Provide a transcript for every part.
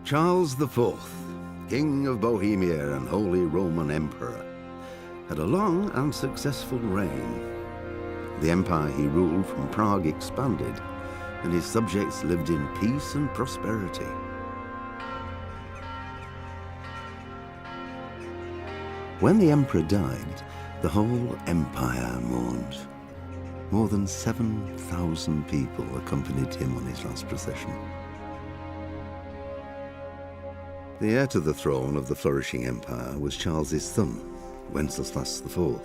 Charles IV, King of Bohemia and Holy Roman Emperor, had a long and successful reign. The empire he ruled from Prague expanded, and his subjects lived in peace and prosperity. When the emperor died, the whole empire mourned. More than 7,000 people accompanied him on his last procession. The heir to the throne of the flourishing empire was Charles's son, Wenceslas IV,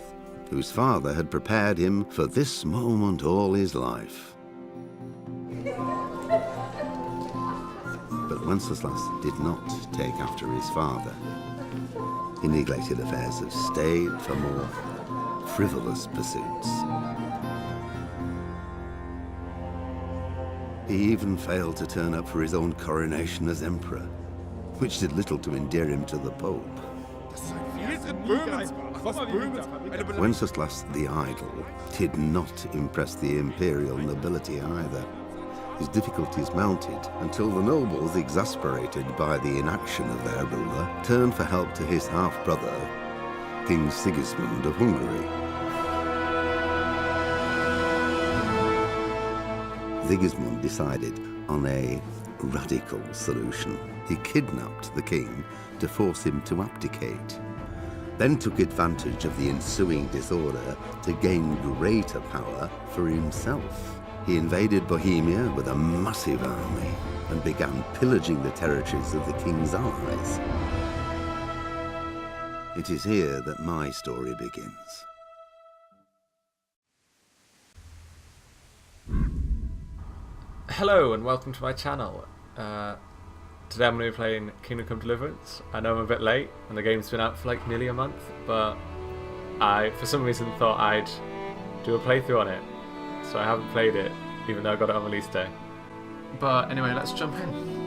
whose father had prepared him for this moment all his life. But Wenceslas did not take after his father. He neglected affairs of state for more frivolous pursuits. He even failed to turn up for his own coronation as emperor, which did little to endear him to the Pope. Wenceslas the Idle did not impress the imperial nobility either. His difficulties mounted until the nobles, exasperated by the inaction of their ruler, turned for help to his half-brother, King Sigismund of Hungary. Sigismund decided on a radical solution. He kidnapped the king to force him to abdicate, then took advantage of the ensuing disorder to gain greater power for himself. He invaded Bohemia with a massive army and began pillaging the territories of the king's allies. It is here that my story begins. Hello and welcome to my channel. Today I'm going to be playing Kingdom Come Deliverance. I know I'm a bit late and the game's been out for like nearly a month, but I for some reason thought I'd do a playthrough on it. So I haven't played it, even though I got it on release day. But anyway, let's jump in.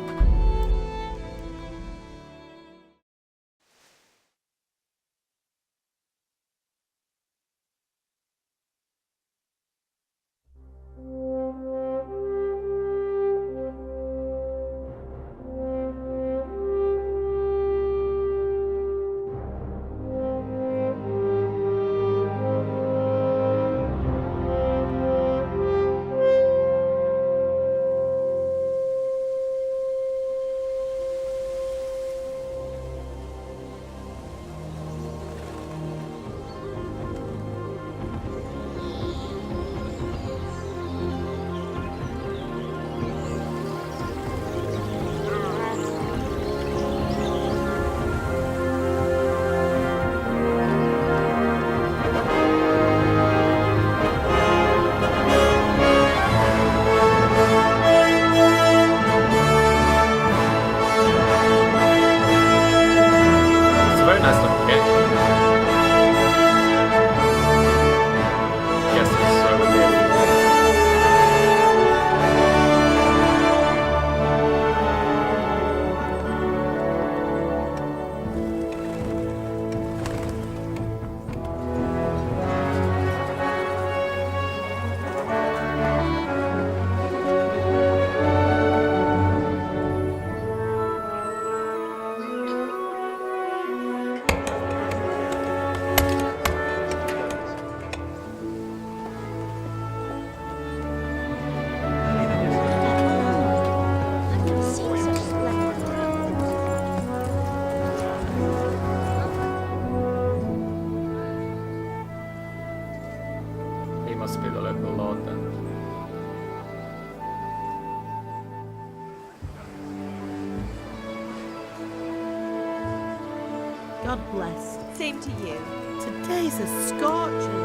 Must be the local lord then. God bless. Same to you. Today's a scorcher.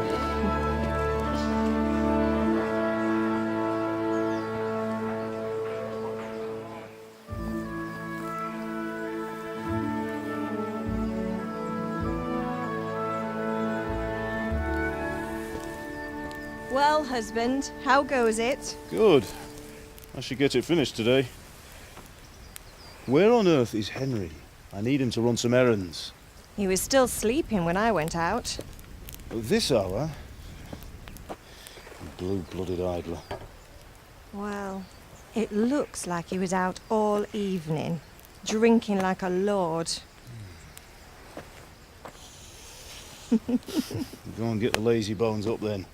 Well, husband, how goes it? Good. I should get it finished today. Where on earth is Henry? I need him to run some errands. He was still sleeping when I went out. At this hour? Blue-blooded idler. Well, it looks like he was out all evening. Drinking like a lord. Go and get the lazy bones up then.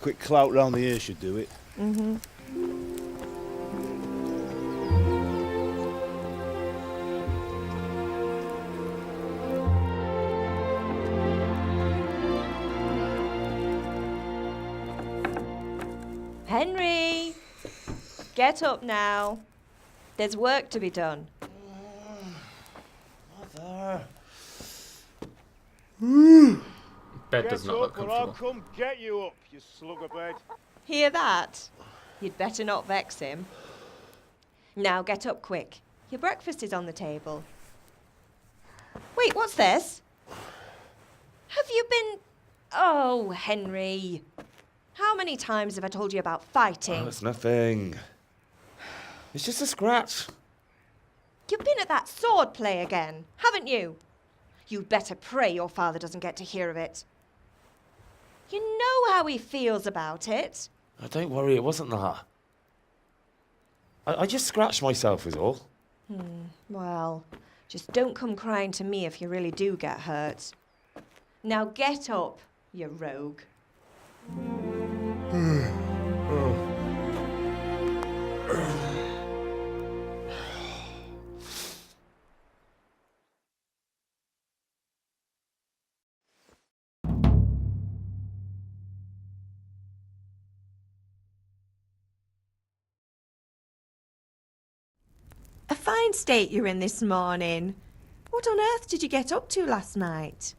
Quick clout round the ear should do it. Henry! Get up now. There's work to be done. Mother. Bed does not look Get up or I'll comfortable. come get you up, you slug of bed. Hear that? You'd better not vex him. Now get up quick. Your breakfast is on the table. Wait, what's this? Have you been... Oh, Henry. How many times have I told you about fighting? Oh, it's nothing. It's just a scratch. You've been at that sword play again, haven't you? You'd better pray your father doesn't get to hear of it. You know how he feels about it. Oh, don't worry, it wasn't that. I just scratched myself is all. Well, just don't come crying to me if you really do get hurt. Now get up, you rogue. A fine state you're in this morning. What on earth did you get up to last night?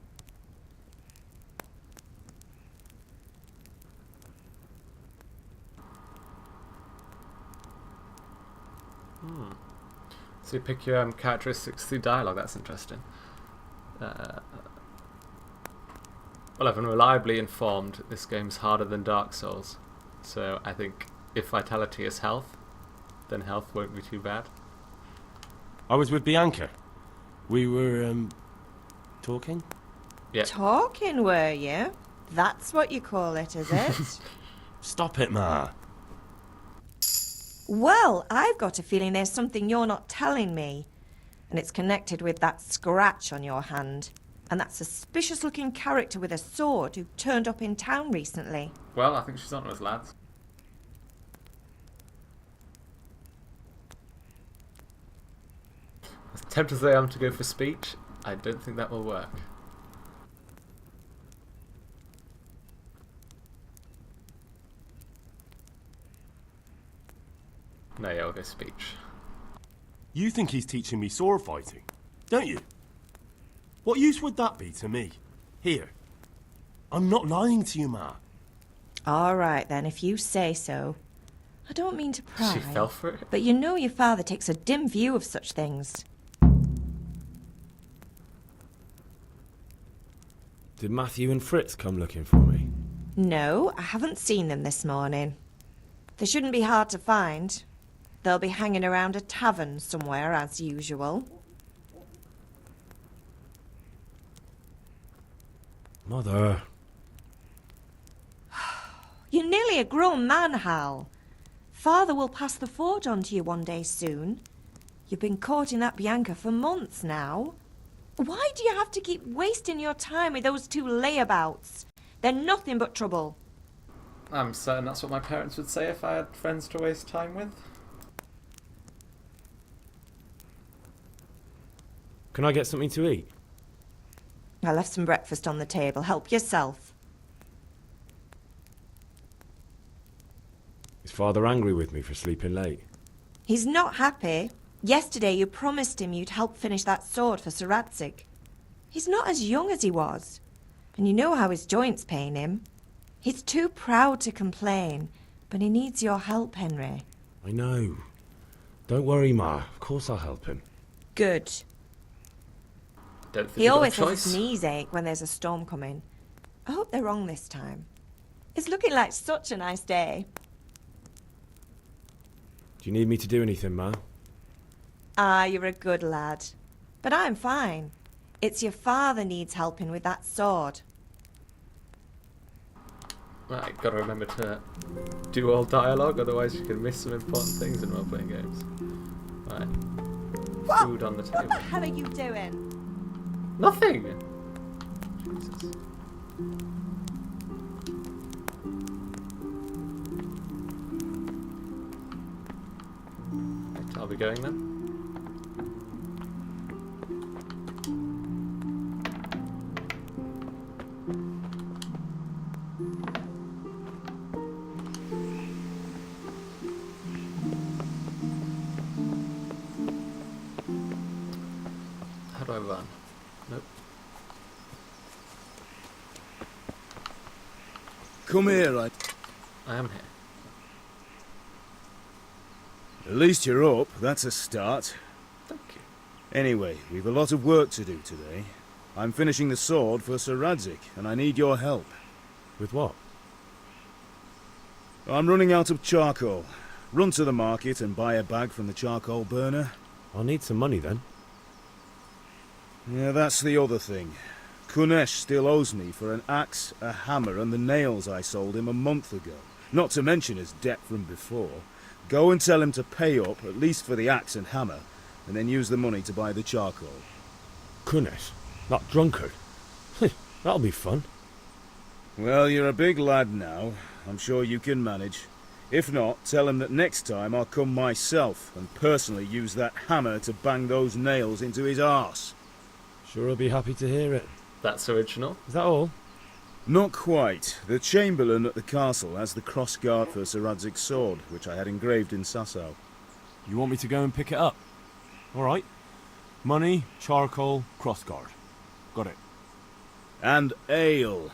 So you pick your characteristics through dialogue. That's interesting. Well, I've been reliably informed this game's harder than Dark Souls. So I think if vitality is health, then health won't be too bad. I was with Bianca. We were, talking? Yeah. Talking, were you? That's what you call it, is it? Stop it, Ma. Well, I've got a feeling there's something you're not telling me. And it's connected with that scratch on your hand. And that suspicious-looking character with a sword who turned up in town recently. Well, I think she's on us, lads. As tempted as I am to go for speech, I don't think that will work. No, yeah, I'll go speech. You think he's teaching me sword fighting, don't you? What use would that be to me? Here. I'm not lying to you, Ma. All right, then, if you say so. I don't mean to pry. She fell for it. But you know your father takes a dim view of such things. Did Matthew and Fritz come looking for me? No, I haven't seen them this morning. They shouldn't be hard to find. They'll be hanging around a tavern somewhere, as usual. Mother. You're nearly a grown man, Hal. Father will pass the forge on to you one day soon. You've been courting that Bianca for months now. Why do you have to keep wasting your time with those two layabouts? They're nothing but trouble. I'm certain that's what my parents would say if I had friends to waste time with. Can I get something to eat? I left some breakfast on the table. Help yourself. Is Father angry with me for sleeping late? He's not happy. Yesterday you promised him you'd help finish that sword for Sir Radzig. He's not as young as he was. And you know how his joints pain him. He's too proud to complain, but he needs your help, Henry. I know. Don't worry, Ma. Of course I'll help him. Good. Don't think He you've got a always has choice. his knees ache when there's a storm coming. I hope they're wrong this time. It's looking like such a nice day. Do you need me to do anything, Ma? Ah, you're a good lad. But I'm fine. It's your father needs helping with that sword. Right, gotta remember to do all dialogue, otherwise you can miss some important things in role-playing games. Right. What? Food on the What table. the hell are you doing? Nothing! Jesus. Right, I'll be going then. How do I run? Nope. Come here, right? I am here. At least you're up. That's a start. Thank you. Anyway, we've a lot of work to do today. I'm finishing the sword for Sir Radzig, and I need your help. With what? I'm running out of charcoal. Run to the market and buy a bag from the charcoal burner. I'll need some money then. Yeah, that's the other thing. Kunesh still owes me for an axe, a hammer, and the nails I sold him a month ago. Not to mention his debt from before. Go and tell him to pay up, at least for the axe and hammer, and then use the money to buy the charcoal. Kunesh? That drunkard? That'll be fun. Well, you're a big lad now. I'm sure you can manage. If not, tell him that next time I'll come myself and personally use that hammer to bang those nails into his arse. Sure, I'll be happy to hear it. That's original. Is that all? Not quite. The Chamberlain at the castle has the crossguard for Sir Radzig's sword, which I had engraved in Sasau. You want me to go and pick it up? All right. Money, charcoal, crossguard. Got it. And ale.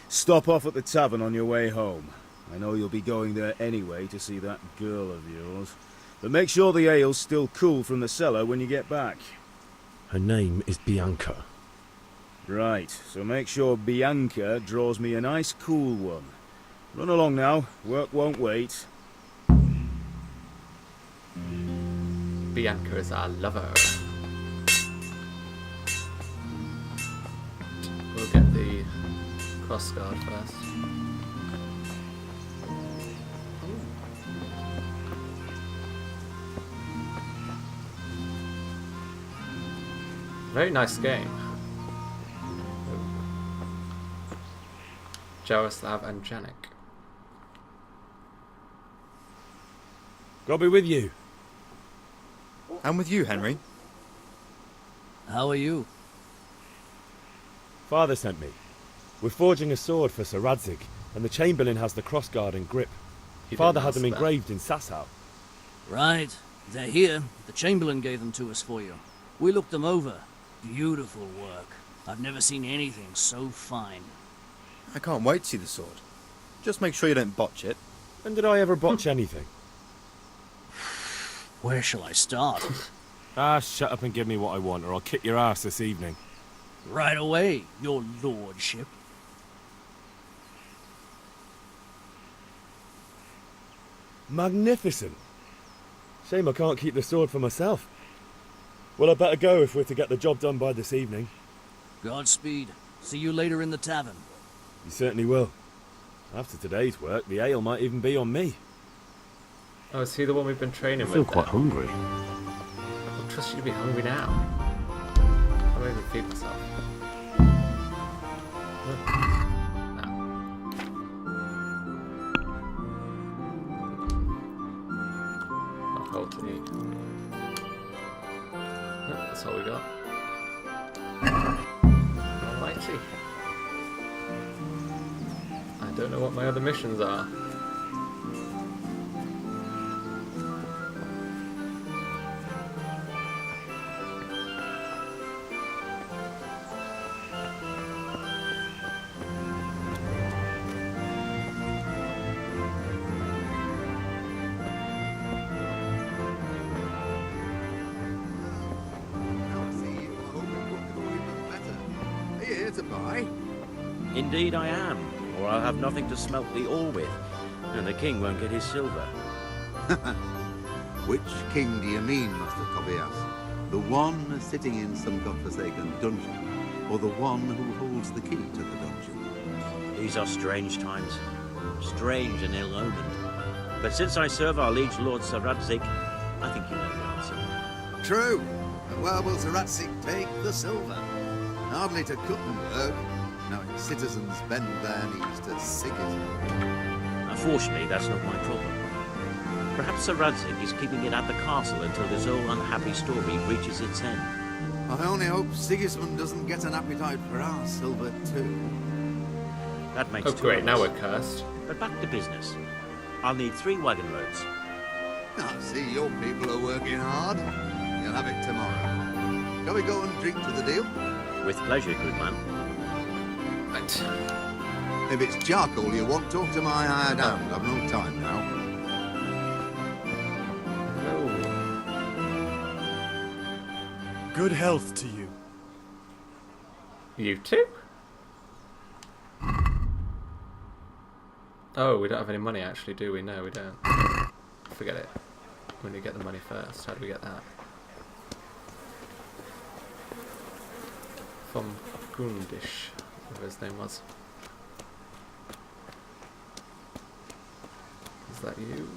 Stop off at the tavern on your way home. I know you'll be going there anyway to see that girl of yours. But make sure the ale's still cool from the cellar when you get back. Her name is Bianca. Right, so make sure Bianca draws me a nice cool one. Run along now, work won't wait. Bianca is our lover. We'll get the crossguard first. Very nice game. Jaroslav and Janik. I'll be with you. I'm with you, Henry. How are you? Father sent me. We're forging a sword for Sir Radzig, and the Chamberlain has the crossguard and grip. He Father didn't had them ask that. engraved in Sasau. Right. They're here. The Chamberlain gave them to us for you. We looked them over. Beautiful work. I've never seen anything so fine. I can't wait to see the sword. Just make sure you don't botch it. When did I ever botch anything? Where shall I start? Shut up and give me what I want, or I'll kick your ass this evening. Right away, your lordship. Magnificent. Shame I can't keep the sword for myself. Well, I better go if we're to get the job done by this evening. Godspeed. See you later in the tavern. You certainly will. After today's work, the ale might even be on me. Oh, is he the one we've been training I feel with? quite then? hungry. I'll trust you to be hungry now. I won't even feed myself. I'll hold to eat. That's all we got. Alrighty. I don't know what my other missions are. Are you here to buy? Indeed I am, or I'll have nothing to smelt the ore with, and the king won't get his silver. Which king do you mean, Master Tobias? The one sitting in some godforsaken dungeon, or the one who holds the key to the dungeon? These are strange times, strange and ill-omened. But since I serve our liege lord Sir Radzig, I think you know the answer. true. But where will Sir Radzig take the silver? Hardly to Kuttenberg, knowing citizens bend their knees to Sigismund. Unfortunately, that's not my problem. Perhaps Sir Radzig is keeping it at the castle until this whole unhappy story reaches its end. I only hope Sigismund doesn't get an appetite for our silver too. That makes Oh two great, of now us. we're cursed. But back to business. I'll need 3 wagon loads. I see your people are working hard. You'll have it tomorrow. Shall we go and drink to the deal? With pleasure, good man. Right. If it's charcoal you want, talk to my hired hand. I've no time now. Good health to you. You too? Oh, we don't have any money actually, do we? No, we don't. Forget it. We need to get the money first. How do we get that? From Gundish, whatever his name was. Is that you?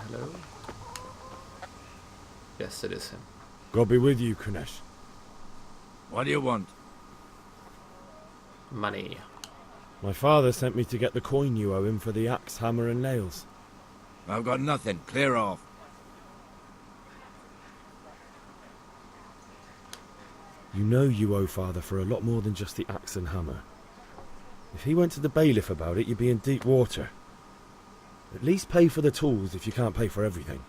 Hello? Yes, it is him. God be with you, Kunesh. What do you want? Money. My father sent me to get the coin you owe him for the axe, hammer and nails. I've got nothing. Clear off. You know you owe father for a lot more than just the axe and hammer. If he went to the bailiff about it, you'd be in deep water. At least pay for the tools if you can't pay for everything.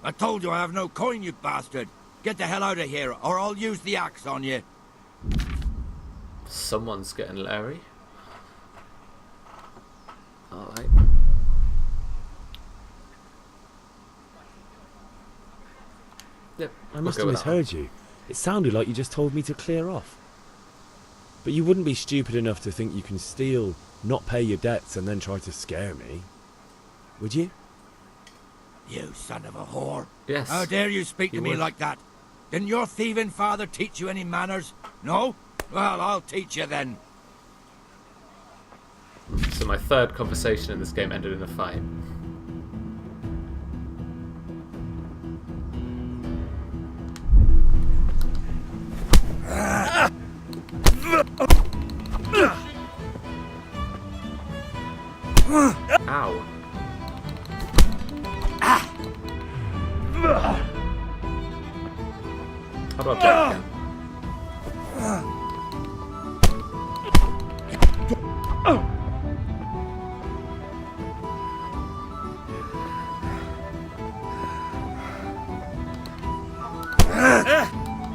I told you I have no coin, you bastard. Get the hell out of here, or I'll use the axe on you. Someone's getting Larry. Alright. Yep. I must have misheard you. It sounded like you just told me to clear off. But you wouldn't be stupid enough to think you can steal, not pay your debts, and then try to scare me. Would you? You son of a whore. Yes. How dare you speak to me would. like that? Didn't your thieving father teach you any manners? No? Well, I'll teach you then. So my third conversation in this game ended in a fight. Ow. How do I block again?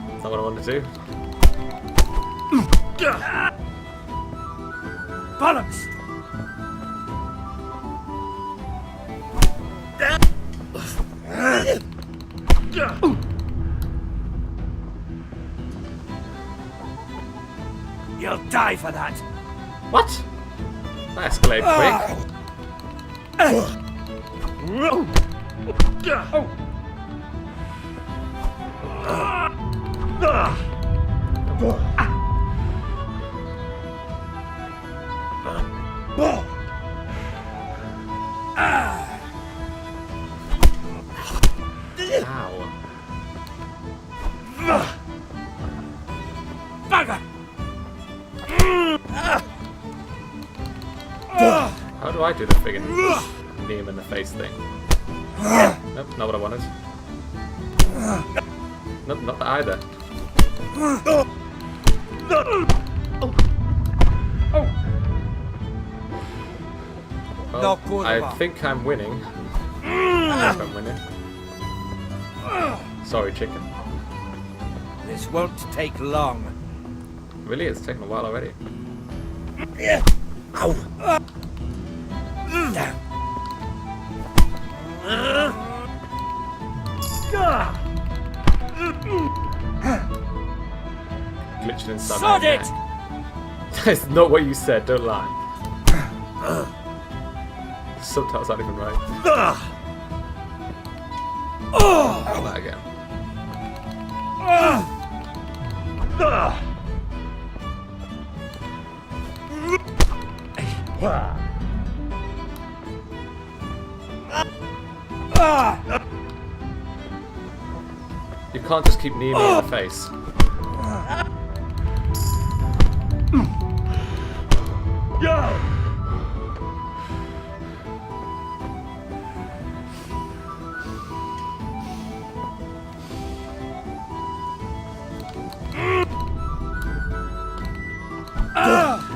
That's not what I wanted to do. Bollocks! You'll die for that. What? That escalated quick. Ow. Bugger! How do I do the friggin' knee him in the face thing? Nope, not what I wanted. Nope, not that either. Well, I think I'm winning. I think I'm winning. Sorry, chicken. This won't take long. Really, it's taken a while already. Glitched inside my neck. That's not what you said, don't lie. The subtitles aren't even right. Try that again. You can't just keep kneeing me in the face.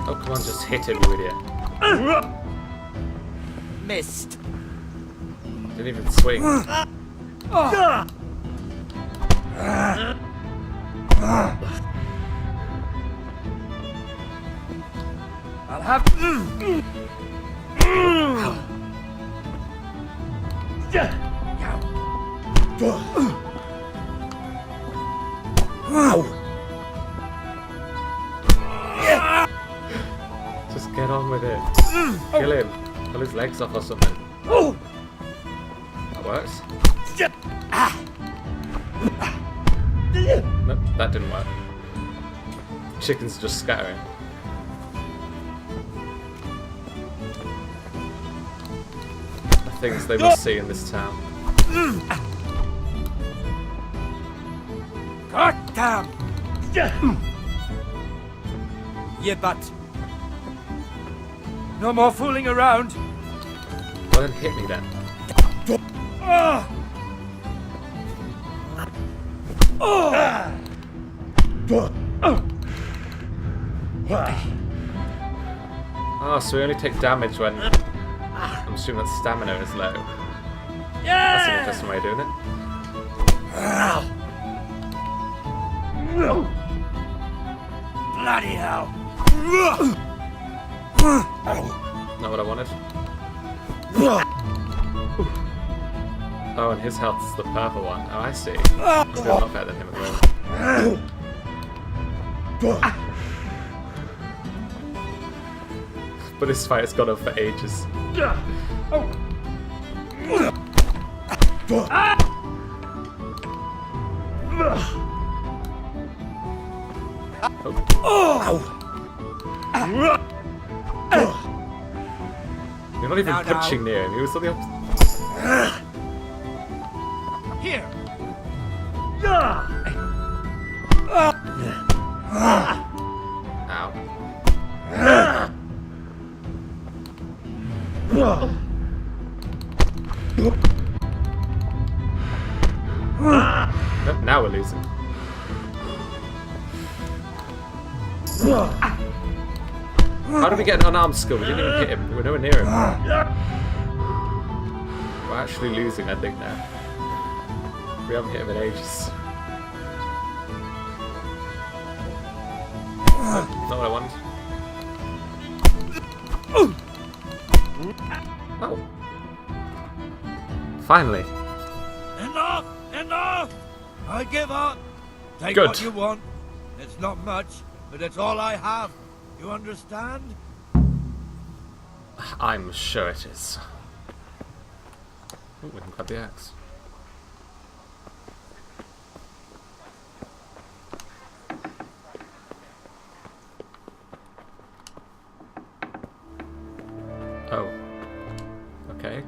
Oh, come on, just hit him, you idiot. Missed. Didn't even swing. I'll have. Just get on with it. Kill him. Pull his legs off or something. That works. Nope, that didn't work. Chickens just scattering. The things they must see in this town. God damn! Yeah, but no more fooling around. Well, then hit me then. Oh, so we only take damage when I'm assuming that stamina is low. That's an interesting way of doing it. Bloody hell! Not what I wanted. Oh, and his health's the purple one. Oh, I see. I feel a lot better than him at the moment. But this fight has gone on for ages. You're not even punching near him. He was on the opposite. Here. Ow. Nope, now we're losing. How did we get an unarmed skill? We didn't even hit him. We're nowhere near him. We're actually losing, I think, now. We haven't hit him in ages. Not what I wanted. Oh. Finally. Enough! Enough! I give up. Take Good. what you want. It's not much, but it's all I have. You understand? I'm sure it is. Oh, we can grab the axe. Oh. Okay.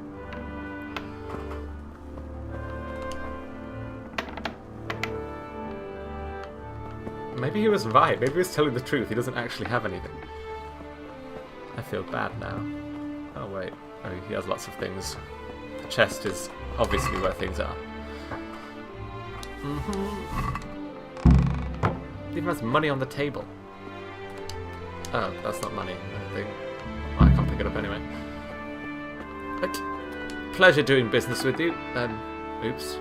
Maybe he was right. Maybe he was telling the truth. He doesn't actually have anything. I feel bad now. Oh wait. Oh, he has lots of things. The chest is obviously where things are. He even has money on the table. Oh, that's not money. I think. Well, I can't pick it up anyway. But pleasure doing business with you. Oops.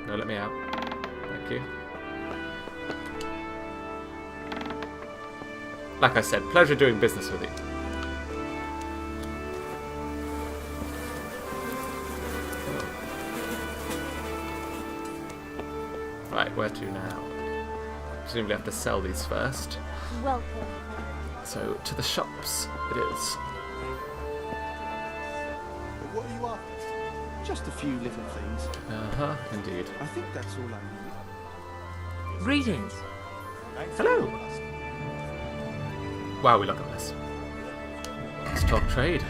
No, let me out. Thank you. Like I said, pleasure doing business with you. Right, where to now? Presumably have to sell these first. Welcome. So, to the shops it is. What are you after? Just a few little things. Uh-huh, indeed. I think that's all I need. Greetings. Hello. Wow, we look at this. Let's talk trade.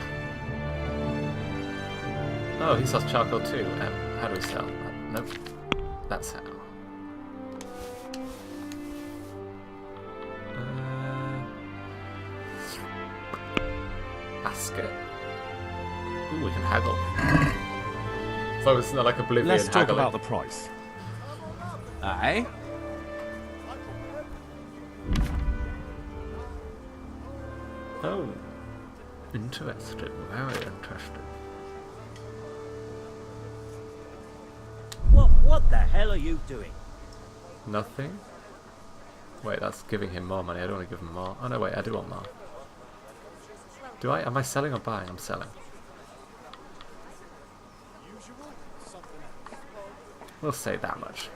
Oh, he sells charcoal too. How do we sell? Nope. That's how. Basket. Ooh, we can haggle. So it's not like Oblivion Let's talk haggling. about the price. Aye? Oh. Interesting. Very interesting. What the hell are you doing? Nothing? Wait, that's giving him more money. I don't want to give him more. Oh no, wait, I do want more. Do I? Am I selling or buying? I'm selling. We'll say that much.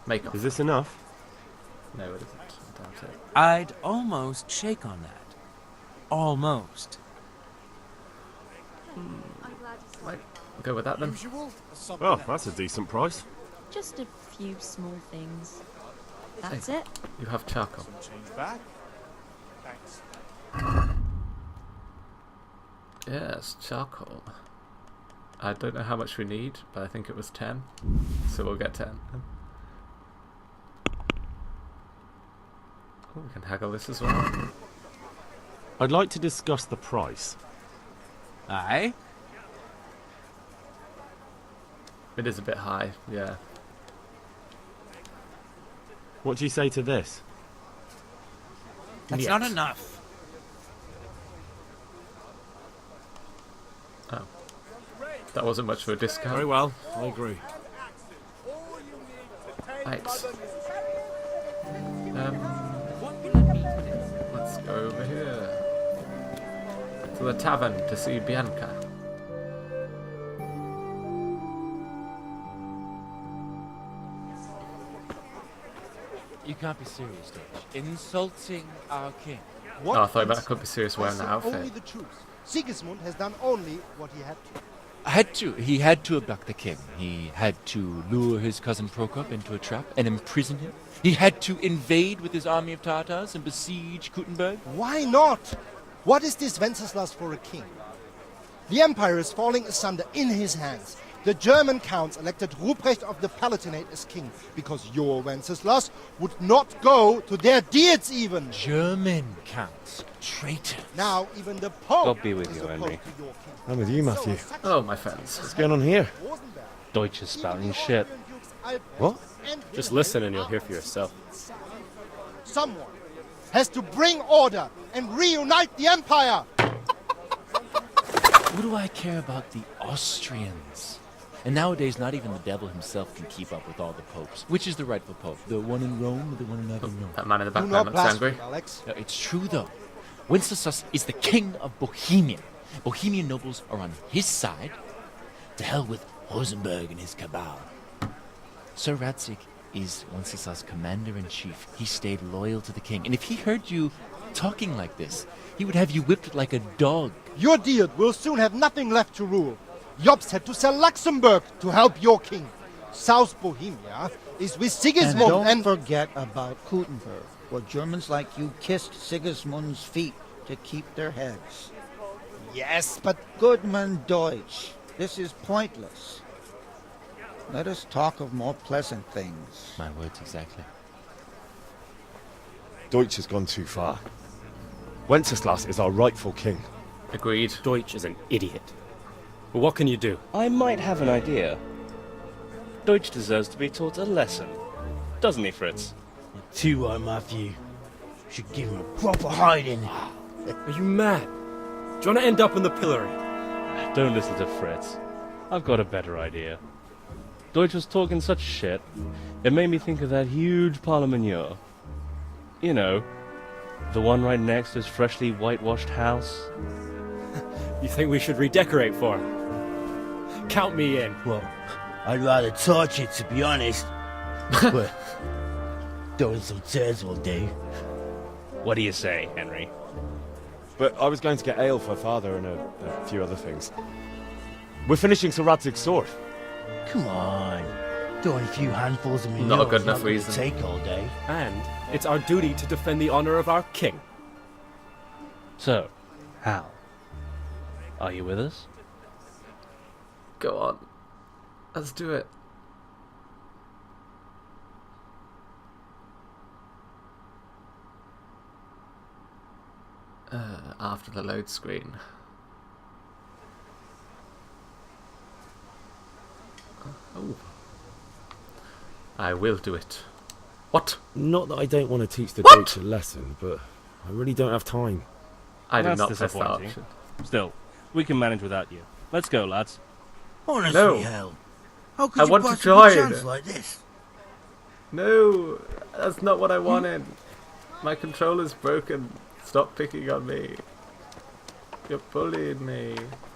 Make off. Is this enough? No, it isn't. I doubt it. I'd almost shake on that. Almost. Right, we'll go with that then. Oh, that's a decent price. Just a few small things. That's it. You have charcoal. Back. Thanks. Yes, charcoal. I don't know how much we need, but I think it was 10. So we'll get 10. Oh, we can haggle this as well. I'd like to discuss the price. Aye? It is a bit high, yeah. What do you say to this? That's not enough. Oh. That wasn't much of a discount. Very well, I agree. Right. Let's go over here. To the tavern to see Bianca. You can't be serious, Dutch. Insulting our king. Oh, I thought I couldn't be serious wearing that Only outfit. the truth. Sigismund has done only what he had to. He had to abduct the king. He had to lure his cousin Prokop into a trap and imprison him. He had to invade with his army of Tartars and besiege Kuttenberg. Why not? What is this Wenceslas for a king? The empire is falling asunder in his hands. The German counts elected Ruprecht of the Palatinate as king because your Wenceslas would not go to their deeds even. German counts. Traitor. Now even the Pope God be with is you, opposed Henry. to your king. I'm with you, Matthew. Hello, my friends. What's going on here? Deutsch is spouting shit. What? Just listen and you'll hear for yourself. Someone has to bring order and reunite the empire. What do I care about the Austrians? And nowadays, not even the devil himself can keep up with all the popes. Which is the rightful pope? The one in Rome or the one in Avignon? That man in the Do background not looks angry. blaspheme, Alex. No, it's true, though. Wenceslas is the king of Bohemia. Bohemian nobles are on his side. To hell with Rosenberg and his cabal. Sir Radzig is Wenceslas' commander-in-chief. He stayed loyal to the king. And if he heard you talking like this, he would have you whipped like a dog. Your deed will soon have nothing left to rule. Jobst had to sell Luxembourg to help your king. South Bohemia is with Sigismund And don't forget about Kuttenberg, where Germans like you kissed Sigismund's feet to keep their heads. Yes, but... Goodman Deutsch, this is pointless. Let us talk of more pleasant things. My words exactly. Deutsch has gone too far. Wenceslas is our rightful king. Agreed. Deutsch is an idiot. But what can you do? I might have an idea. Deutsch deserves to be taught a lesson. Doesn't he, Fritz? Too right, Matthew. Should give him a proper hiding. Are you mad? Do you want to end up in the pillory? Don't listen to Fritz. I've got a better idea. Deutsch was talking such shit, it made me think of that huge parliament. You know, the one right next to his freshly whitewashed house. You think we should redecorate for him? Count me in. Well, I'd rather torch it, to be honest. But throwing some tears will do. What do you say, Henry? But I was going to get ale for father and a few other things. We're finishing Sir Radzig's sword. Come on. Throwing a few handfuls of manure Not a good is enough not gonna reason. take all day. And it's our duty to defend the honor of our king. So, Hal, are you with us? Go on. Let's do it. after the load screen. Oh. I will do it. What? Not that I don't want to teach the Deutsch a lesson, but I really don't have time. I did That's not press that disappointing. option. Still, we can manage without you. Let's go, lads. Honestly, No. hell. How could I you want to possibly join. chance like this? No, that's not what I wanted. My controller's broken. Stop picking on me. You're bullying me.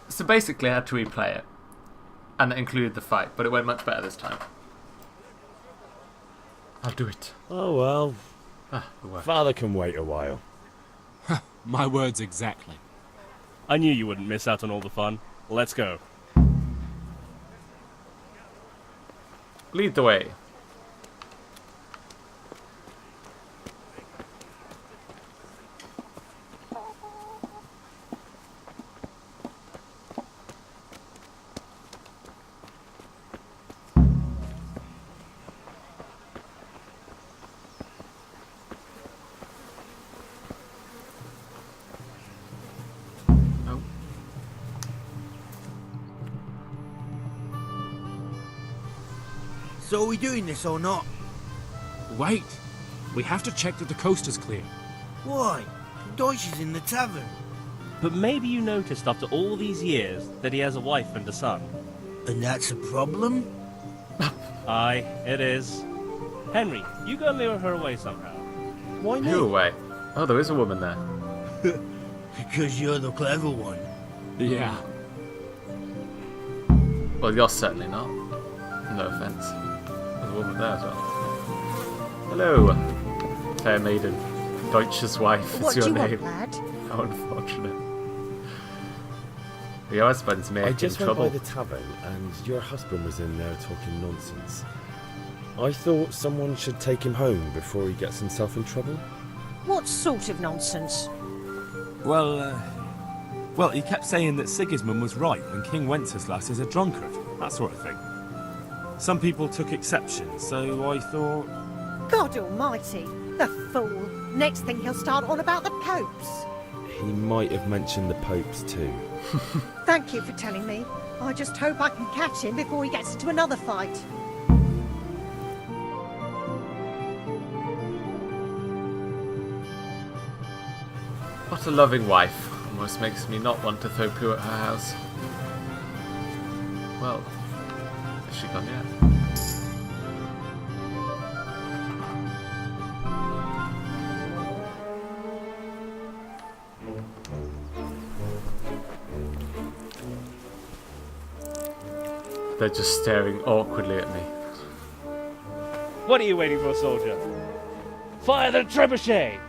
So basically I had to replay it. And that included the fight, but it went much better this time. I'll do it. Oh well. It worked. Father can wait a while. My words exactly. I knew you wouldn't miss out on all the fun. Let's go. Lead the way. So are we doing this or not? Wait. We have to check that the coast is clear. Why? Deutsch is in the tavern. But maybe you noticed after all these years that he has a wife and a son. And that's a problem? Aye, it is. Henry, you go lure her away somehow. Why Who away? Oh, there is a woman there. Because you're the clever one. Yeah. Well, you're certainly not. No offence. There's a woman there as well. Hello, fair maiden. Deutsch's wife What is do your you name. want, lad? How unfortunate. Your husband's making I just trouble. went by the tavern and your husband was in there talking nonsense. I thought someone should take him home before he gets himself in trouble. What sort of nonsense? Well, he kept saying that Sigismund was right and King Wenceslas is a drunkard, that sort of thing. Some people took exception, so I thought... God almighty, the fool. Next thing he'll start on about the popes. He might have mentioned the popes too. Thank you for telling me. I just hope I can catch him before he gets into another fight. What a loving wife. Almost makes me not want to throw poo at her house. Well, has she gone yet? They're just staring awkwardly at me. What are you waiting for, soldier? Fire the trebuchet!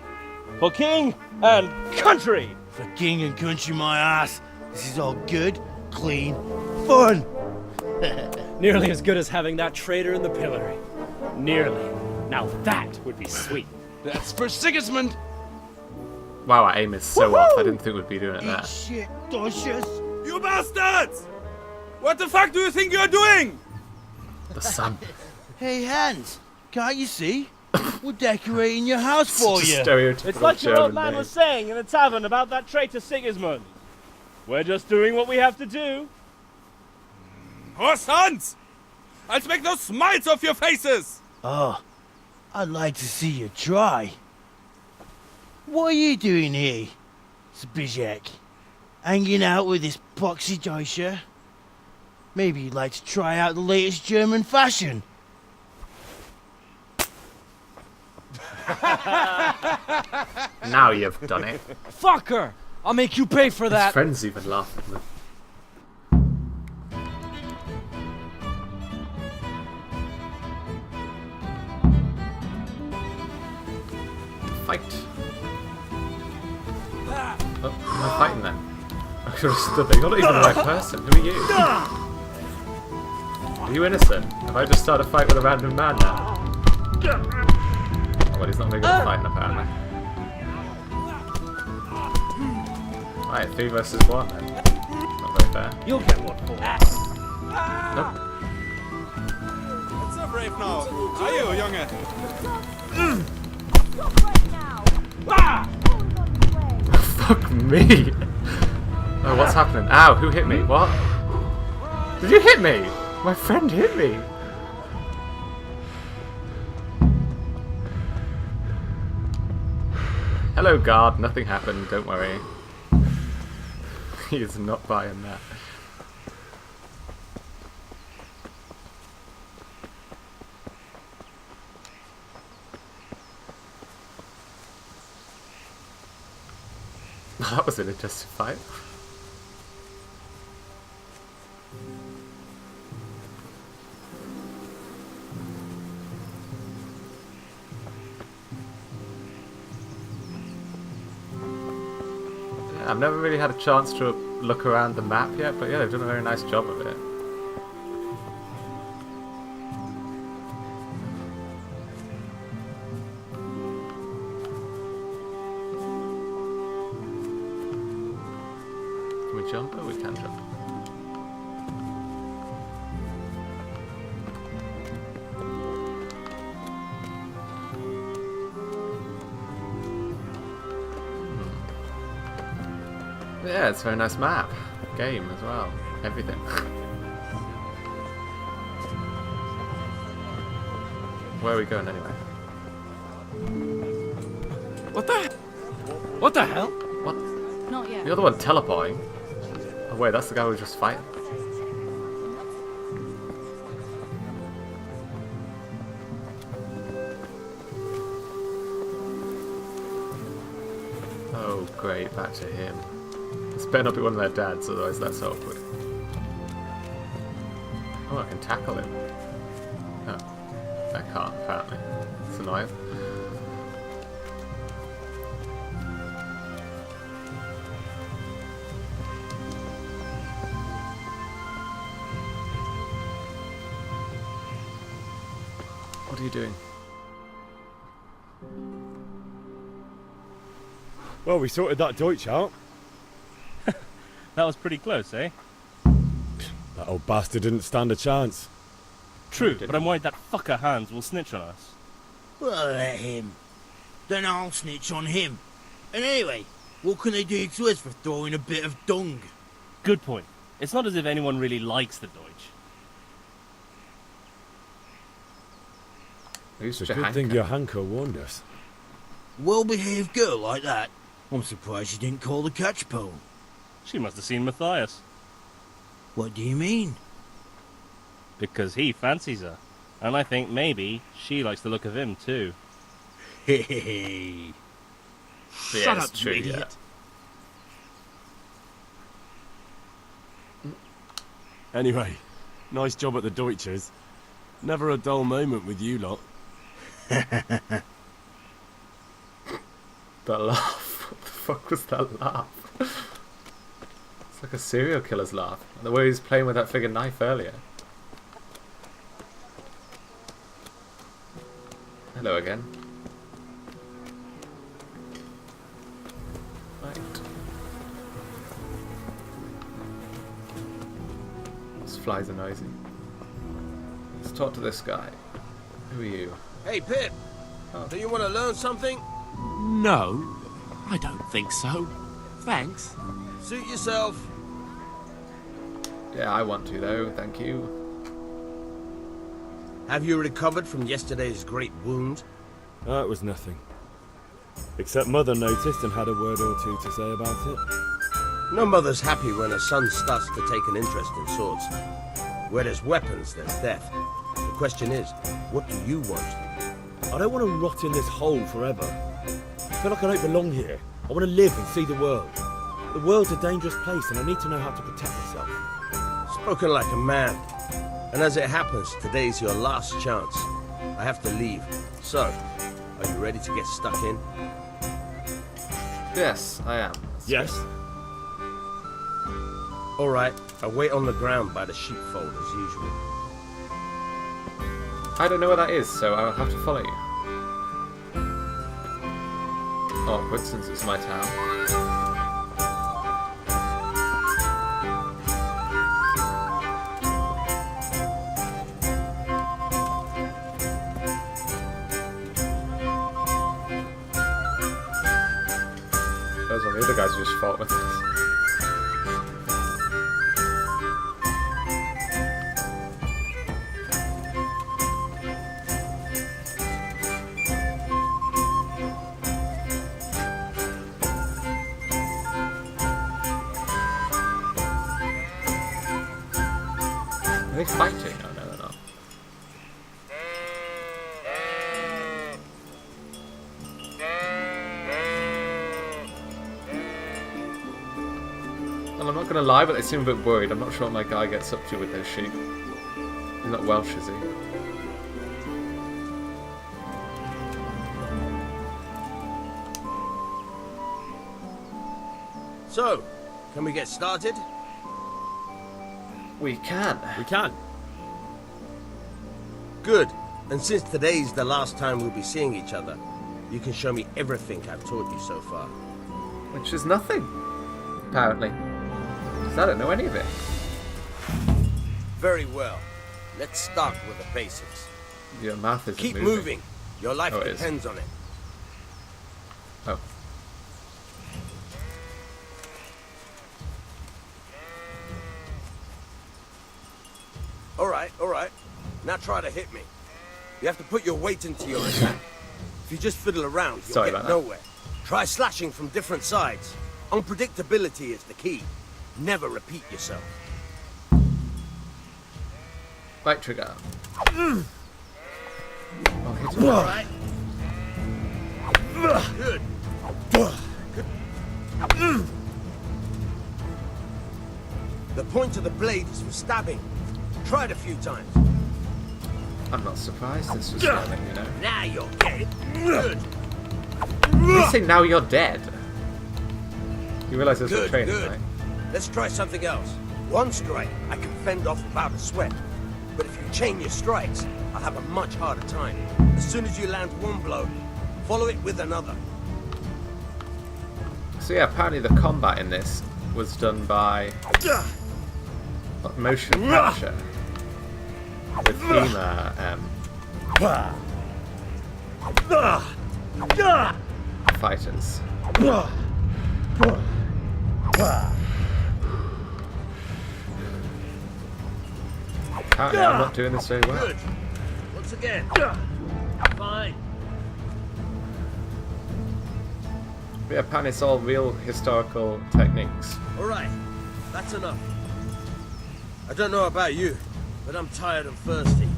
For king and country! For king and country, my ass. This is all good, clean, fun. Nearly as good as having that traitor in the pillory. Nearly. Now that would be sweet. That's for Sigismund! Wow, our aim is so off. I didn't think we'd be doing it there. Shit, Deutsches. You bastards! What the fuck do you think you're doing? The sun. Hey, Hans, can't you see? We're decorating your house for you. It's like your old man was saying in the tavern about that traitor Sigismund. We're just doing what we have to do. Horse Hans! I'll make those smiles off your faces! Oh, I'd like to see you try. What are you doing here, Zbigniew? Hanging out with this poxy Deutscher? Maybe you'd like to try out the latest German fashion. Now you've done it. Fucker! I'll make you pay for His that. friends even laugh at me. Fight. Oh, I'm fighting then. I should have stood there. You're not even the right person. Who are you? Are you innocent? Have I just started a fight with a random man now? Well, he's not very good at fighting, apparently. Right, 3 versus 1 then. Not very fair. You'll get one for that. Nope. What's so brave now? Are you, Junge? Fuck! Fuck me. Oh, what's happening? Ow, who hit me? What? Did you hit me? My friend hit me. Hello, guard. Nothing happened. Don't worry. He is not buying that. That was an interesting fight. I've never really had a chance to look around the map yet, but yeah, they've done a very nice job of it. Can we jump? Oh, we can jump. Yeah, it's a very nice map. Game as well. Everything. Where are we going anyway? What the hell? What? Not yet. You're the one teleporting. Oh wait, that's the guy who was just fighting. Oh great, back to him. This better not be one of their dads, otherwise that's awkward. Oh, I can tackle him. Oh, I can't, apparently. It's annoying. What are you doing? Well, we sorted that Deutsch out. That was pretty close, eh? That old bastard didn't stand a chance. True, but I'm worried that fucker Hans will snitch on us. Well, let him. Then I'll snitch on him. And anyway, what can they do to us for throwing a bit of dung? Good point. It's not as if anyone really likes the Deutsch. It's a good thing your Hanko warned us. Well-behaved girl like that. I'm surprised she didn't call the catch pole. She must have seen Matthias. What do you mean? Because he fancies her. And I think maybe she likes the look of him too. Hey. Yeah, Shut it's up, true, you idiot. Anyway, nice job at the Deutschers. Never a dull moment with you lot. That laugh. What the fuck was that laugh? It's like a serial killer's laugh. And the way he's playing with that friggin' knife earlier. Hello again. Right. These flies are noisy. Let's talk to this guy. Who are you? Hey, Pip. Do you want to learn something? No, I don't think so. Thanks. Suit yourself. Yeah, I want to though, thank you. Have you recovered from yesterday's great wound? That was nothing. Except Mother noticed and had a word or two to say about it. No mother's happy when her son starts to take an interest in swords. Where there's weapons, there's death. The question is, what do you want? I don't want to rot in this hole forever. I feel like I don't belong here. I want to live and see the world. The world's a dangerous place and I need to know how to protect myself. Spoken like a man. And as it happens, today's your last chance. I have to leave. So, are you ready to get stuck in? Yes, I am. Yes. Alright, I'll wait on the ground by the sheepfold as usual. I don't know where that is, so I'll have to follow you. Awkward, since it's my town. Goes on the other other guys just fought with us. Are they fighting? Oh, no, they're not. Well, I'm not going to lie, but they seem a bit worried. I'm not sure what my guy gets up to with those sheep. He's not Welsh, is he? So, can we get started? We can. We can. Good. And since today's the last time we'll be seeing each other, you can show me everything I've taught you so far. Which is nothing, apparently. Because I don't know any of it. Very well. Let's start with the basics. Your math isn't Keep moving. moving. Your life Oh, it is. depends on it. Oh. All right. Now try to hit me. You have to put your weight into your attack. If you just fiddle around, you'll Sorry get about that. nowhere. Try slashing from different sides. Unpredictability is the key. Never repeat yourself. Right trigger. Oh, hit him. All right. Good. The point of the blade is for stabbing. Try it a few times. I'm not surprised this was coming, you know. Now you're dead. Good. You say now you're dead. You realise there's no training, Good. right? Let's try something else. One strike, I can fend off without a sweat. But if you chain your strikes, I'll have a much harder time. As soon as you land one blow, follow it with another. So yeah, apparently the combat in this was done by motion capture with HEMA fighters. Apparently I'm not doing this very well. Good. Once again. Fine. But yeah, apparently it's all real historical techniques. All right. That's enough. I don't know about you, but I'm tired and thirsty.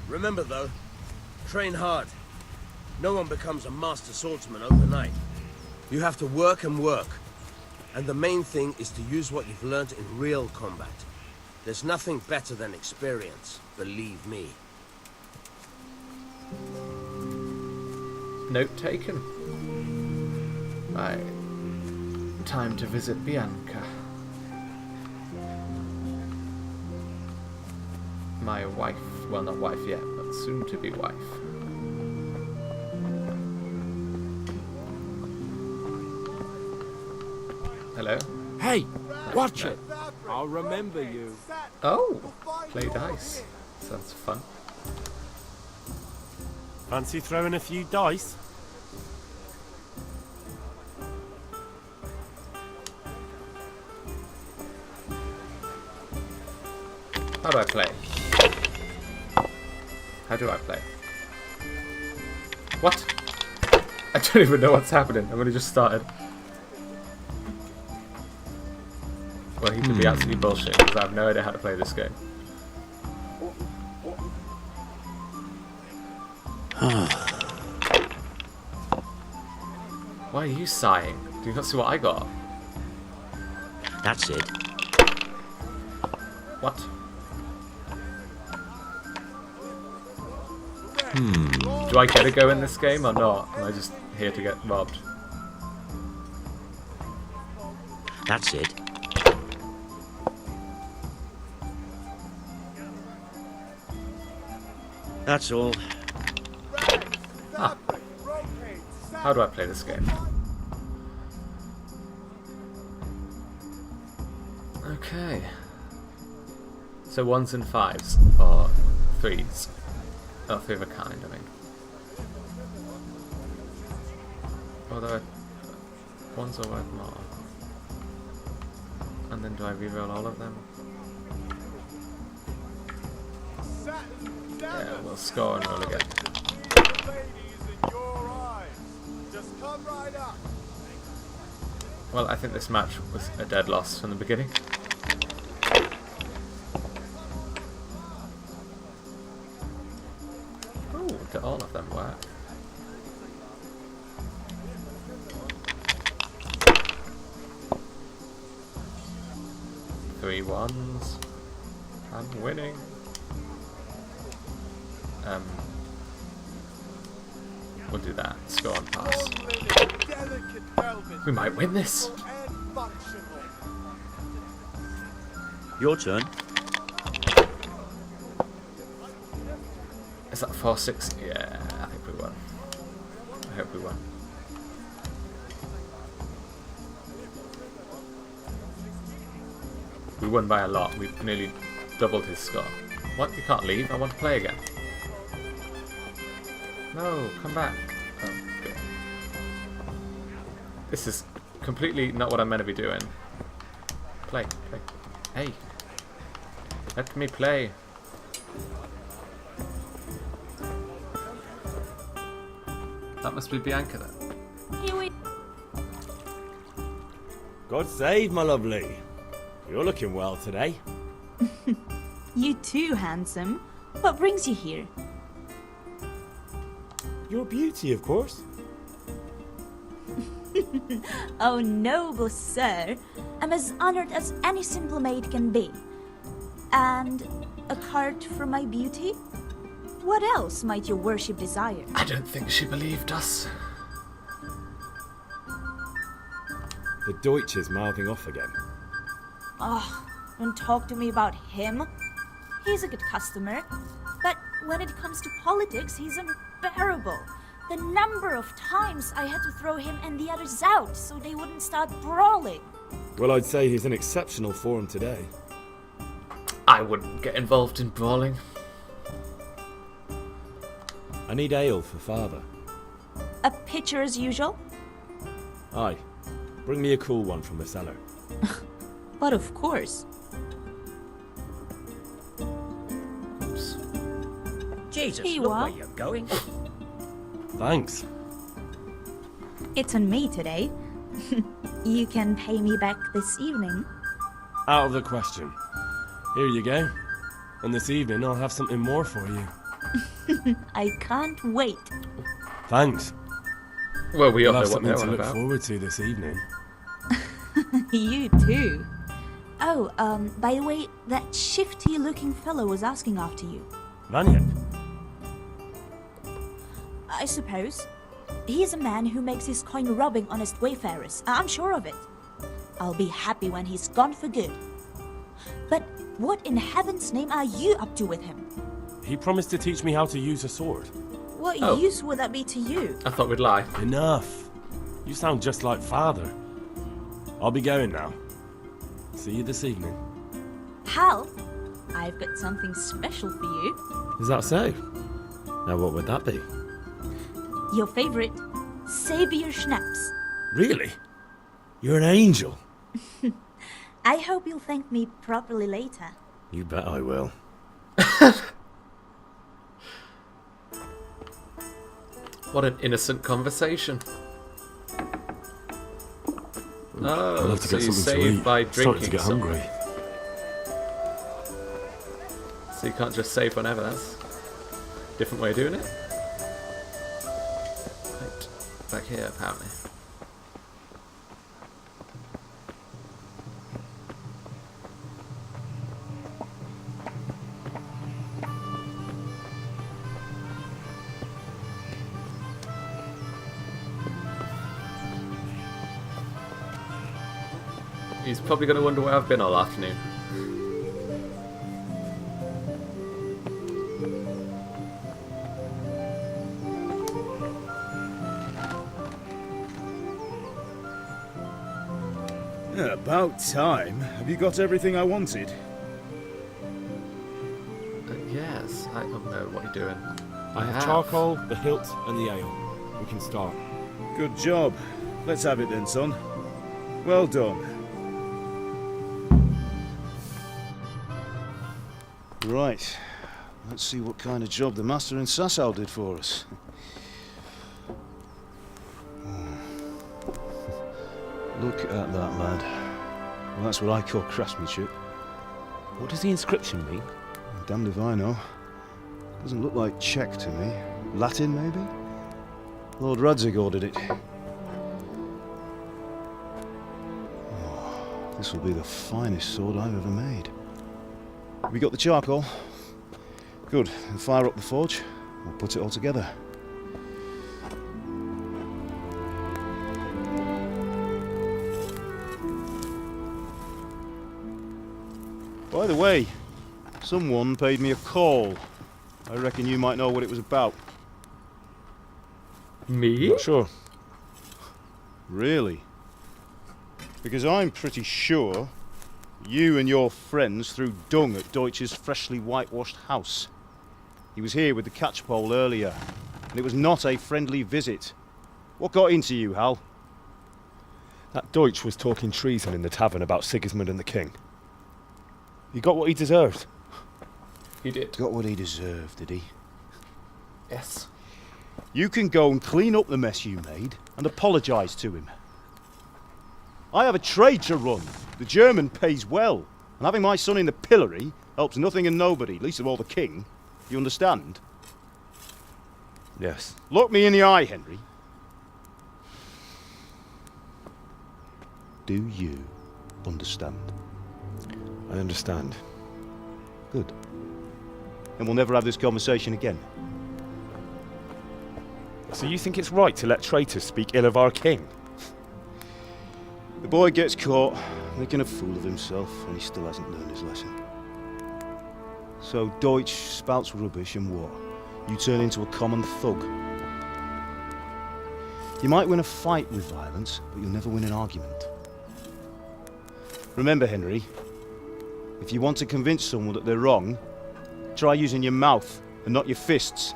Remember though, train hard. No one becomes a master swordsman overnight. You have to work and work. And the main thing is to use what you've learned in real combat. There's nothing better than experience, believe me. Note taken. Right. Time to visit Bianca. My wife. Well, not wife yet, but soon to be wife. Hello? Hey, watch No. it. I'll remember you. Oh! Play dice. Sounds fun. Fancy throwing a few dice? How do I play? How do I play? What? I don't even know what's happening. I've only just started. Well, he could be absolutely bullshit because I have no idea how to play this game. Why are you sighing? Do you not see what I got? That's it. What? Do I get to go in this game or not? Am I just here to get robbed? That's it. That's all. Ah. How do I play this game? Okay. So ones and fives, or threes. Oh, three of a kind, I mean. Although Ones are worth more. And then do I reroll all of them? Yeah, we'll score and roll again. Well, I think this match was a dead loss from the beginning. Ooh, do all of them work? Three ones. I'm winning. We'll do that. Score and pass. We might win this. Your turn. Is that 4-6? Yeah, I think we won. I hope we won. We won by a lot. We've nearly doubled his score. What? You can't leave? I want to play again. No, come back. Oh, good. This is completely not what I'm meant to be doing. Play, play. Hey. Let me play. That must be Bianca then. Here we... God save, my lovely. You're looking well today. You too, handsome. What brings you here? Your beauty, of course. Oh, noble sir. I'm as honored as any simple maid can be. And a card for my beauty? What else might your worship desire? I don't think she believed us. The Deutsch is mouthing off again. Oh, don't talk to me about him. He's a good customer. But when it comes to politics, he's unbearable. The number of times I had to throw him and the others out so they wouldn't start brawling. Well, I'd say he's in exceptional form today. I wouldn't get involved in brawling. I need ale for father. A pitcher as usual? Aye. Bring me a cool one from the cellar. But of course. Oops. Jesus, Here you look are. where you're going. Thanks. It's on me today. You can pay me back this evening. Out of the question. Here you go. And this evening I'll have something more for you. I can't wait. Thanks. Well, we all I'll know have what they're something on to look about. forward to this evening. You too. Oh, by the way, that shifty-looking fellow was asking after you. Vanya. I suppose. He's a man who makes his coin robbing honest wayfarers. I'm sure of it. I'll be happy when he's gone for good. But what in heaven's name are you up to with him? He promised to teach me how to use a sword. What Oh. use would that be to you? I thought we'd lie. Enough. You sound just like father. I'll be going now. See you this evening. Hal, I've got something special for you. Is that so? Now what would that be? Your favorite, Savior Schnapps. Really? You're an angel. I hope you'll thank me properly later. You bet I will. What an innocent conversation. I'll Oh, have to so get you something to save eat. by Starting drinking to get something. hungry. So you can't just save whenever. That's a different way of doing it. Right, back here apparently. He's probably going to wonder where I've been all afternoon. Yeah, about time. Have you got everything I wanted? Yes, I don't know what you're doing. I have charcoal, the hilt, and the ale. We can start. Good job. Let's have it then, son. Well done. Right. Let's see what kind of job the master in Sasau did for us. Look at that, lad. Well, that's what I call craftsmanship. What does the inscription mean? Damned if I know. Doesn't look like Czech to me. Latin, maybe? Lord Radzig ordered it. Oh, this will be the finest sword I've ever made. Have you got the charcoal? Good. Then fire up the forge. We'll put it all together. By the way, someone paid me a call. I reckon you might know what it was about. Me? Not sure. Really? Because I'm pretty sure you and your friends threw dung at Deutsch's freshly whitewashed house. He was here with the catchpole earlier, and it was not a friendly visit. What got into you, Hal? That Deutsch was talking treason in the tavern about Sigismund and the king. He got what he deserved. He did. Got what he deserved, did he? Yes. You can go and clean up the mess you made and apologise to him. I have a trade to run. The German pays well, and having my son in the pillory helps nothing and nobody, least of all the king. You understand? Yes. Look me in the eye, Henry. Do you understand? I understand. Good. And we'll never have this conversation again. So you think it's right to let traitors speak ill of our king? The boy gets caught, making a fool of himself, and he still hasn't learned his lesson. So Deutsch spouts rubbish, and what? You turn into a common thug. You might win a fight with violence, but you'll never win an argument. Remember, Henry, if you want to convince someone that they're wrong, try using your mouth and not your fists.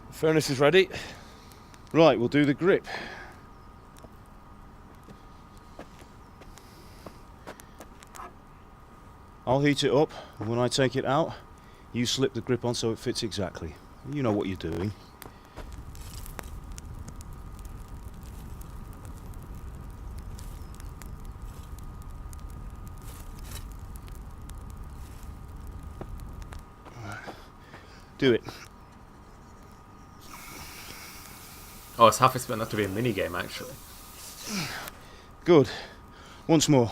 The furnace is ready. Right, we'll do the grip. I'll heat it up, and when I take it out, you slip the grip on so it fits exactly. You know what you're doing. Do it. Oh, it's half expecting that to be a mini game, actually. Good. Once more.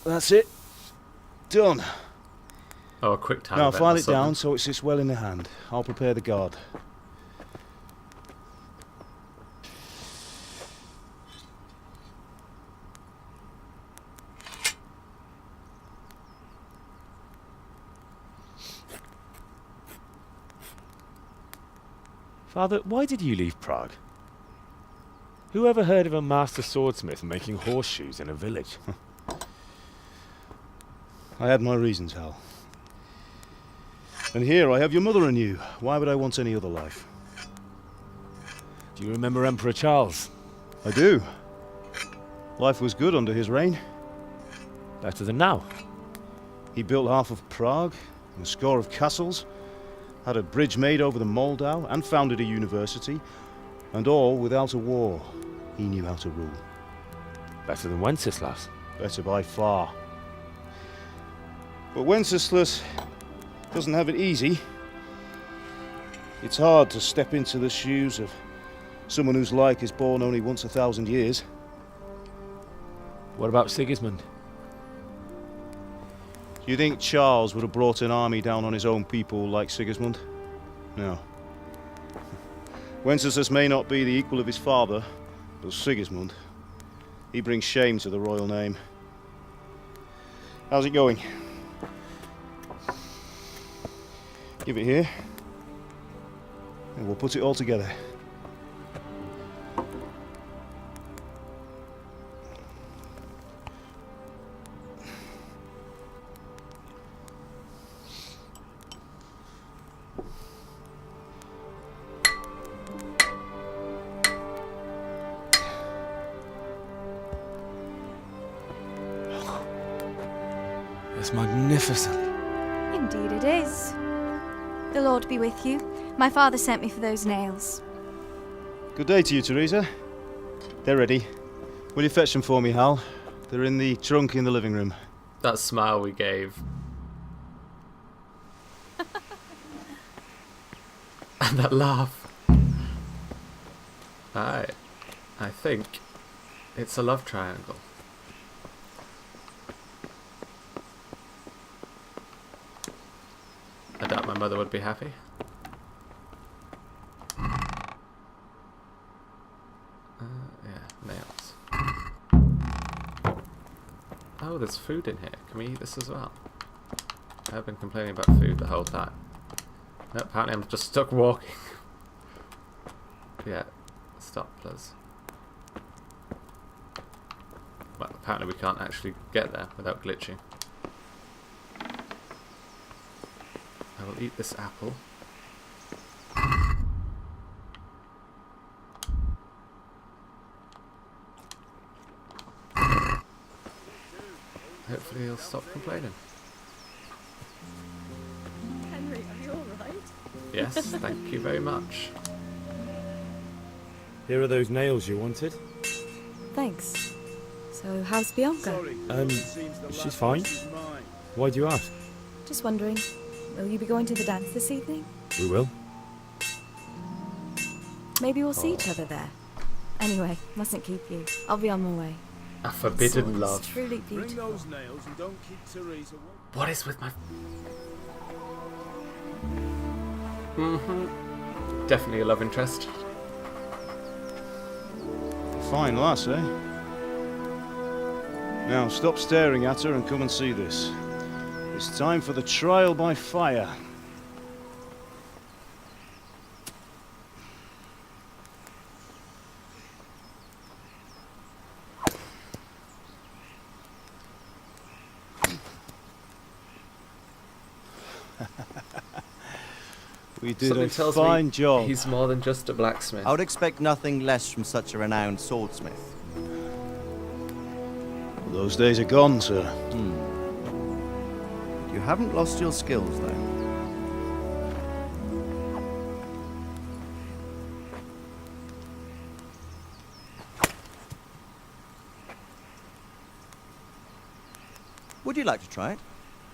That's it. Done. Oh, a quick time. Now event file or it down something. so it sits well in the hand. I'll prepare the guard. Father, why did you leave Prague? Who ever heard of a master swordsmith making horseshoes in a village? I had my reasons, Hal. And here I have your mother and you. Why would I want any other life? Do you remember Emperor Charles? I do. Life was good under his reign. Better than now. He built half of Prague, and a score of castles, had a bridge made over the Moldau, and founded a university, and all without a war. He knew how to rule. Better than Wenceslas. Better by far. But Wenceslas doesn't have it easy. It's hard to step into the shoes of someone whose like is born only once 1,000 years. What about Sigismund? Do you think Charles would have brought an army down on his own people like Sigismund? No. Wenceslas may not be the equal of his father, but Sigismund, he brings shame to the royal name. How's it going? Give it here, and we'll put it all together. It's magnificent. Indeed it is. The Lord be with you. My father sent me for those nails. Good day to you, Teresa. They're ready. Will you fetch them for me, Hal? They're in the trunk in the living room. That smile we gave. And that laugh. I think it's a love triangle. I doubt my mother would be happy. Yeah, nails. Oh, there's food in here. Can we eat this as well? I've been complaining about food the whole time. No, apparently I'm just stuck walking. Yeah, stop, please. Well, apparently we can't actually get there without glitching. I will eat this apple. Hopefully he'll stop complaining. Henry, are you alright? Yes, thank you very much. Here are those nails you wanted. Thanks. So, how's Bianca? She's fine. Why do you ask? Just wondering, will you be going to the dance this evening? We will. Maybe we'll see each other there. Anyway, mustn't keep you. I'll be on my way. A forbidden It's love. truly beautiful. Bring those nails and don't keep Teresa. What is with my... Definitely a love interest. Fine lass, eh? Now stop staring at her and come and see this. It's time for the trial by fire. We did Something a tells fine me job. He's more than just a blacksmith. I would expect nothing less from such a renowned swordsmith. Those days are gone, sir. You haven't lost your skills, though. Would you like to try it?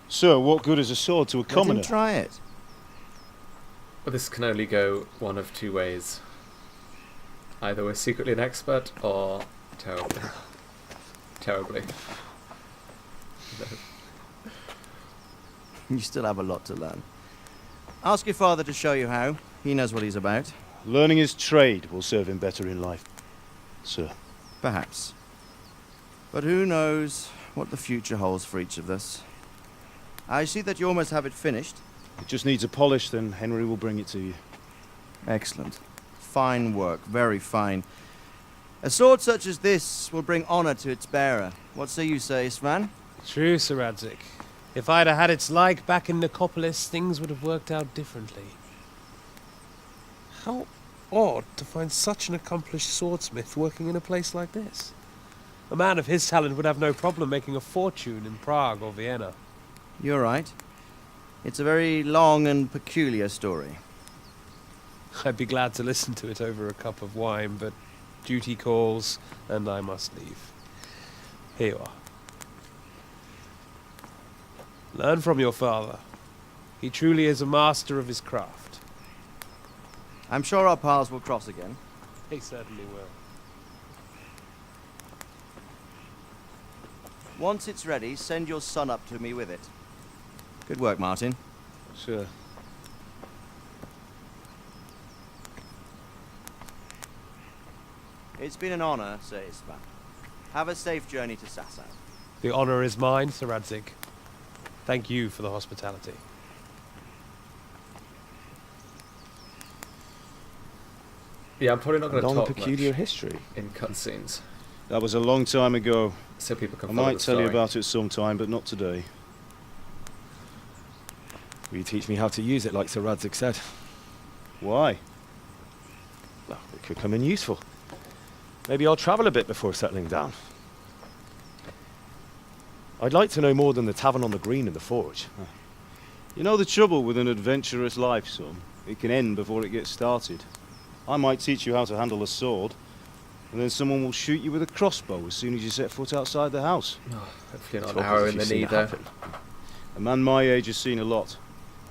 Sir, what good is a sword to a commoner? Let him try it. Well, this can only go one of two ways. Either we're secretly an expert, or terribly. Terribly. No. You still have a lot to learn. Ask your father to show you how. He knows what he's about. Learning his trade will serve him better in life, sir. Perhaps. But who knows what the future holds for each of us. I see that you almost have it finished. It just needs a polish, then Henry will bring it to you. Excellent. Fine work, very fine. A sword such as this will bring honor to its bearer. What say you, Sir Istvan? True, Sir Radzik. If I'd have had its like back in Nicopolis, things would have worked out differently. How odd to find such an accomplished swordsmith working in a place like this. A man of his talent would have no problem making a fortune in Prague or Vienna. You're right. It's a very long and peculiar story. I'd be glad to listen to it over a cup of wine, but duty calls, and I must leave. Here you are. Learn from your father. He truly is a master of his craft. I'm sure our paths will cross again. He certainly will. Once it's ready, send your son up to me with it. Good work, Martin. Sure. It's been an honor, Sir Istvan. Have a safe journey to Sasau. The honor is mine, Sir Radzik. Thank you for the hospitality. Yeah, I'm probably not going to Long talk peculiar much history. in cutscenes. That was a long time ago. So people can I follow might the tell you story. about it sometime, but not today. Will you teach me how to use it like Sir Radzik said? Why? Well, it could come in useful. Maybe I'll travel a bit before settling down. I'd like to know more than the tavern on the green and the forge. You know the trouble with an adventurous life, son? It can end before it gets started. I might teach you how to handle a sword, and then someone will shoot you with a crossbow as soon as you set foot outside the house. Oh, hopefully not an arrow in the knee, though. A man my age has seen a lot.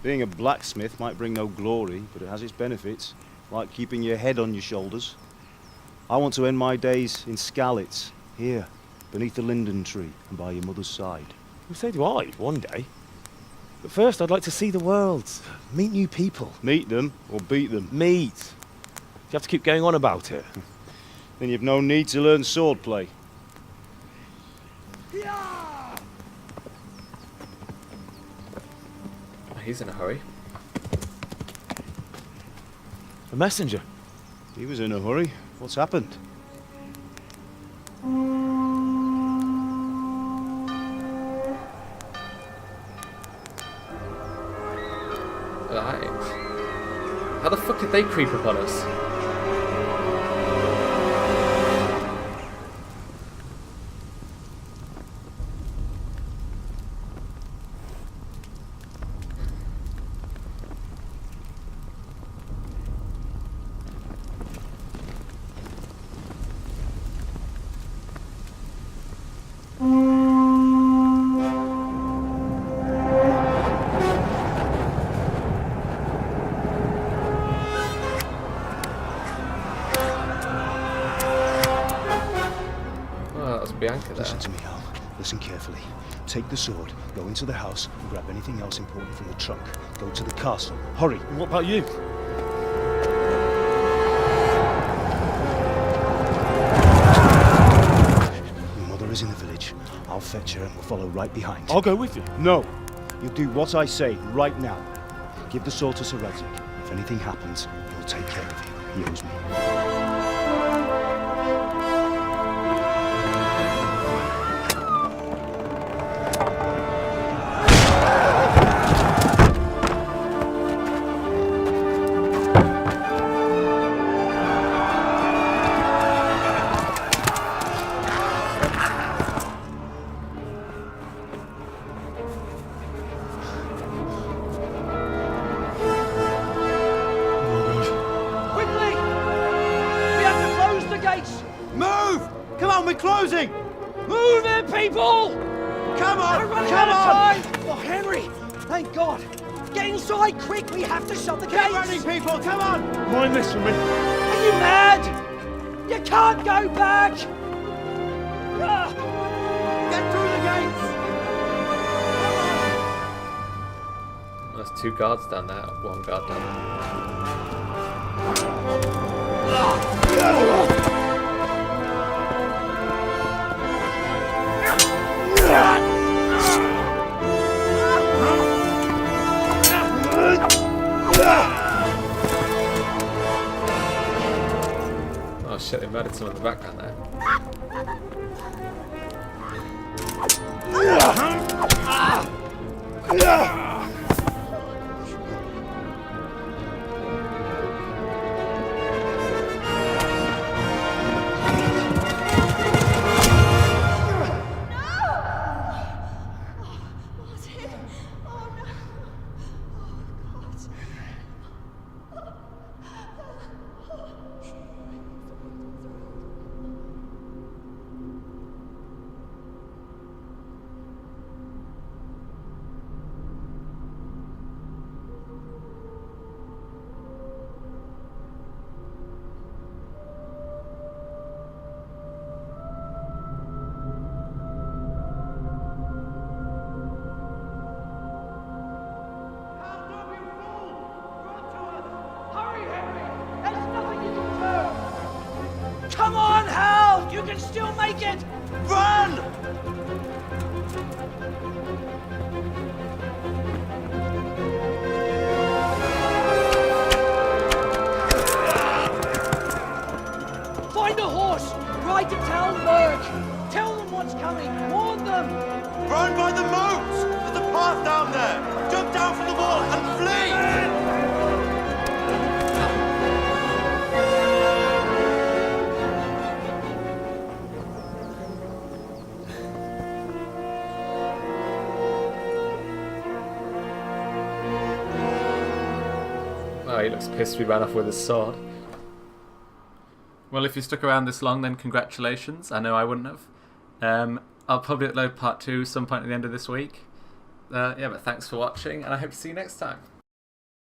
Being a blacksmith might bring no glory, but it has its benefits, like keeping your head on your shoulders. I want to end my days in Skalitz, here, beneath the linden tree and by your mother's side. Well, so do I, one day. But first I'd like to see the world, meet new people. Meet them, or beat them? Meet. Do you have to keep going on about it? Then you've no need to learn swordplay. He's in a hurry. A messenger. He was in a hurry. What's happened? Right. How the fuck did they creep up on us? Listen to me, Hal. Listen carefully. Take the sword, go into the house, and grab anything else important from the trunk. Go to the castle. Hurry! And what about you? Your mother is in the village. I'll fetch her and we'll follow right behind. I'll go with you. No! You'll do what I say right now. Give the sword to Sir Radzig. If anything happens, he'll take care of you. He owes me. Closing! Move it, people! Come on! We're running out of time! Oh, Henry! Thank God! Get inside, quick! We have to shut the gates! Get running, people! Come on! Mind this for me. Are you mad? You can't go back! Get through the gates! There's two guards down there, one guard down there. Oh shit, they murdered someone in the background there. Come on, Hal! You can still make it! Run! Find a horse! Ride to Talmberg! Tell them what's coming! Warn them! Run by the moat! There's a path down there! Jump down from the wall and flee! he looks pissed we ran off with his sword. Well, if you stuck around this long, then congratulations. I know I wouldn't have. I'll probably upload part 2 some point at the end of this week. Yeah, but thanks for watching, and I hope to see you next time.